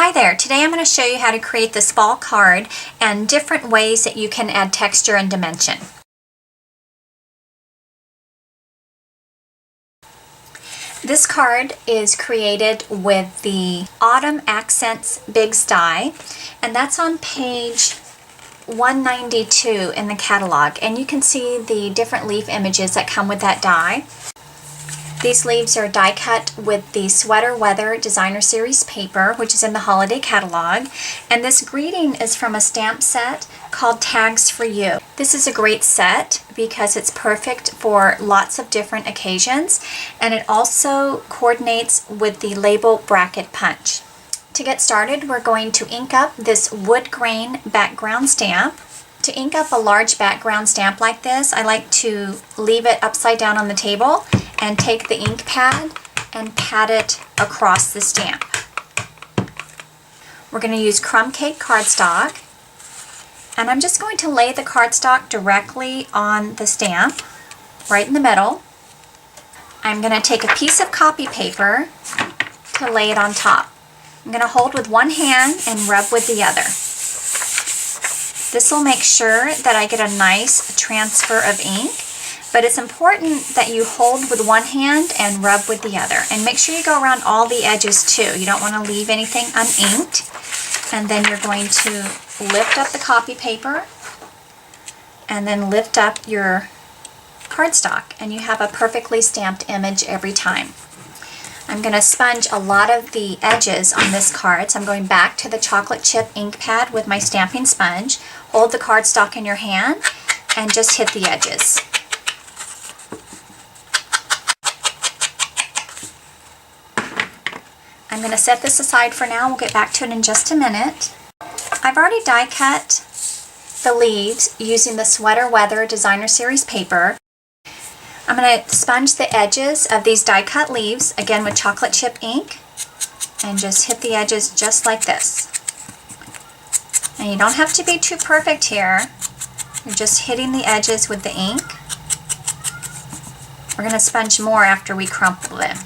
Hi there, today I'm going to show you how to create this fall card and different ways that you can add texture and dimension. This card is created with the Autumn Accents Bigz die, and that's on page 192 in the catalog, and you can see the different leaf images that come with that die. These leaves are die cut with the Sweater Weather Designer Series paper, which is in the holiday catalog. And this greeting is from a stamp set called Tags for You. This is a great set because it's perfect for lots of different occasions, and it also coordinates with the label bracket punch. To get started, we're going to ink up this Woodgrain background stamp. To ink up a large background stamp like this, I like to leave it upside down on the table and take the ink pad and pat it across the stamp. We're going to use Crumb Cake cardstock, and I'm just going to lay the cardstock directly on the stamp, right in the middle. I'm going to take a piece of copy paper to lay it on top. I'm going to hold with one hand and rub with the other. This will make sure that I get a nice transfer of ink, but it's important that you hold with one hand and rub with the other. And make sure you go around all the edges too. You don't want to leave anything uninked. And then you're going to lift up the copy paper and then lift up your cardstock, and you have a perfectly stamped image every time. I'm going to sponge a lot of the edges on this card, so I'm going back to the chocolate chip ink pad with my stamping sponge. Hold the cardstock in your hand and just hit the edges. I'm going to set this aside for now. We'll get back to it in just a minute. I've already die cut the leaves using the Sweater Weather Designer Series paper. I'm going to sponge the edges of these die cut leaves, again with chocolate chip ink, and just hit the edges just like this. And you don't have to be too perfect here. You're just hitting the edges with the ink. We're going to sponge more after we crumple them.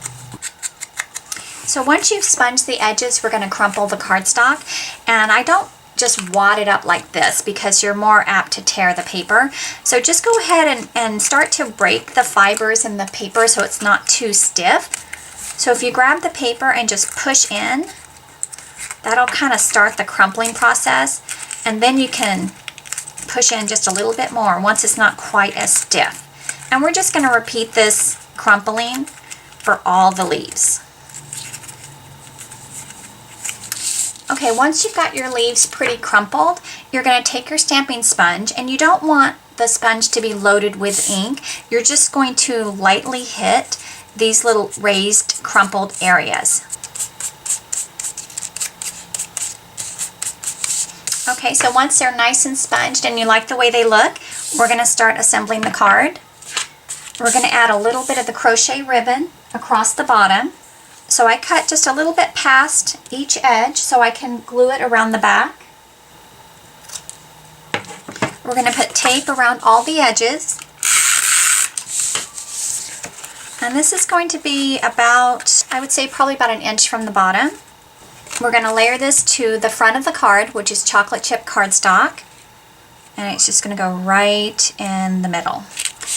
So once you've sponged the edges, we're going to crumple the cardstock, and I don't just wad it up like this because you're more apt to tear the paper. So just go ahead and start to break the fibers in the paper so it's not too stiff. So if you grab the paper and just push in, that'll kind of start the crumpling process, and then you can push in just a little bit more once it's not quite as stiff. And we're just going to repeat this crumpling for all the leaves. Okay, once you've got your leaves pretty crumpled, you're going to take your stamping sponge, and you don't want the sponge to be loaded with ink. You're just going to lightly hit these little raised crumpled areas. Okay, so once they're nice and sponged and you like the way they look, we're going to start assembling the card. We're going to add a little bit of the crochet ribbon across the bottom. So I cut just a little bit past each edge so I can glue it around the back. We're going to put tape around all the edges. And this is going to be about, I would say probably about 1 inch from the bottom. We're going to layer this to the front of the card, which is chocolate chip cardstock. And it's just going to go right in the middle.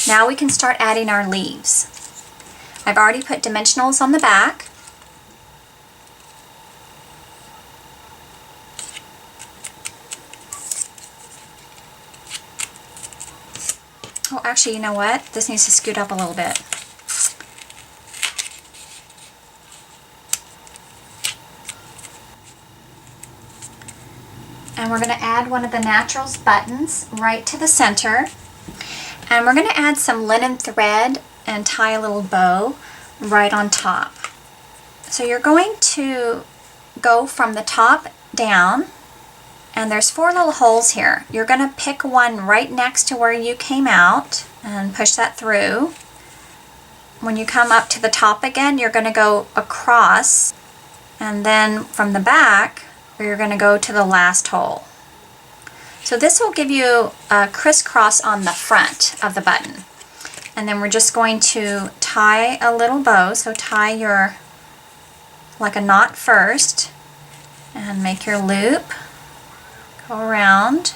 Now we can start adding our leaves. I've already put dimensionals on the back. Oh, actually, you know what? This needs to scoot up a little bit. And we're going to add one of the Naturals buttons right to the center. And we're going to add some linen thread and tie a little bow right on top. So you're going to go from the top down, and there's 4 little holes here. You're going to pick one right next to where you came out and push that through. When you come up to the top again, you're going to go across, and then from the back, you're going to go to the last hole. So this will give you a crisscross on the front of the button. And then we're just going to tie a little bow, so tie your, like a knot first, And make your loop, go around,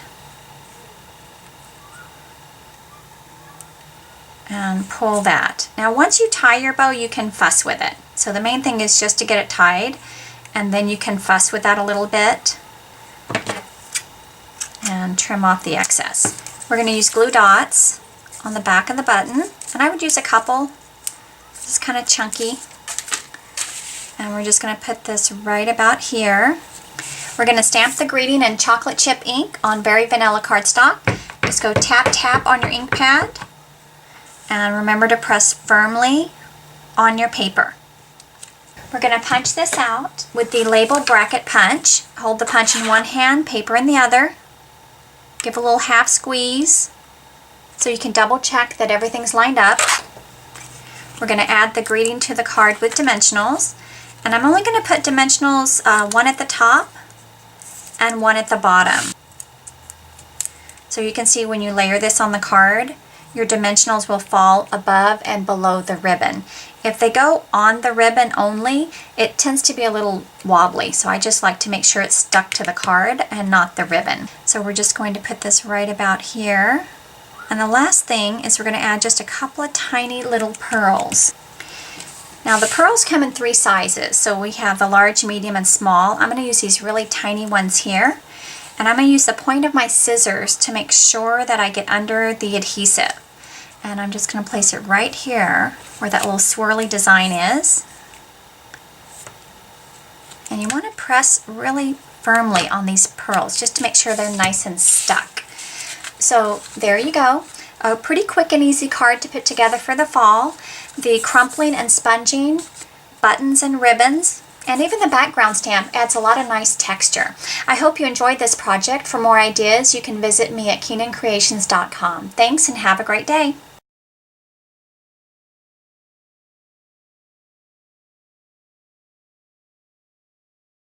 and pull that. Now once you tie your bow, you can fuss with it. So the main thing is just to get it tied, and then you can fuss with that a little bit and trim off the excess. We're going to use glue dots on the back of the button, and I would use a couple. This is kind of chunky. And we're just going to put this right about here. We're going to stamp the greeting in chocolate chip ink on Very Vanilla cardstock. Just go tap tap on your ink pad, and remember to press firmly on your paper. We're going to punch this out with the label bracket punch. Hold the punch in one hand, paper in the other. Give a little half squeeze so you can double check that everything's lined up. We're going to add the greeting to the card with dimensionals. And I'm only going to put dimensionals, one at the top and one at the bottom. So you can see when you layer this on the card, your dimensionals will fall above and below the ribbon. If they go on the ribbon only, it tends to be a little wobbly. So I just like to make sure it's stuck to the card and not the ribbon. So we're just going to put this right about here. And the last thing is we're going to add just a couple of tiny little pearls. Now the pearls come in 3 sizes. So we have the large, medium, and small. I'm going to use these really tiny ones here. And I'm going to use the point of my scissors to make sure that I get under the adhesive. And I'm just going to place it right here where that little swirly design is. And you want to press really firmly on these pearls just to make sure they're nice and stuck. So there you go. A pretty quick and easy card to put together for the fall. The crumpling and sponging, buttons and ribbons, and even the background stamp adds a lot of nice texture. I hope you enjoyed this project. For more ideas, you can visit me at KeenanCreations.com. Thanks and have a great day.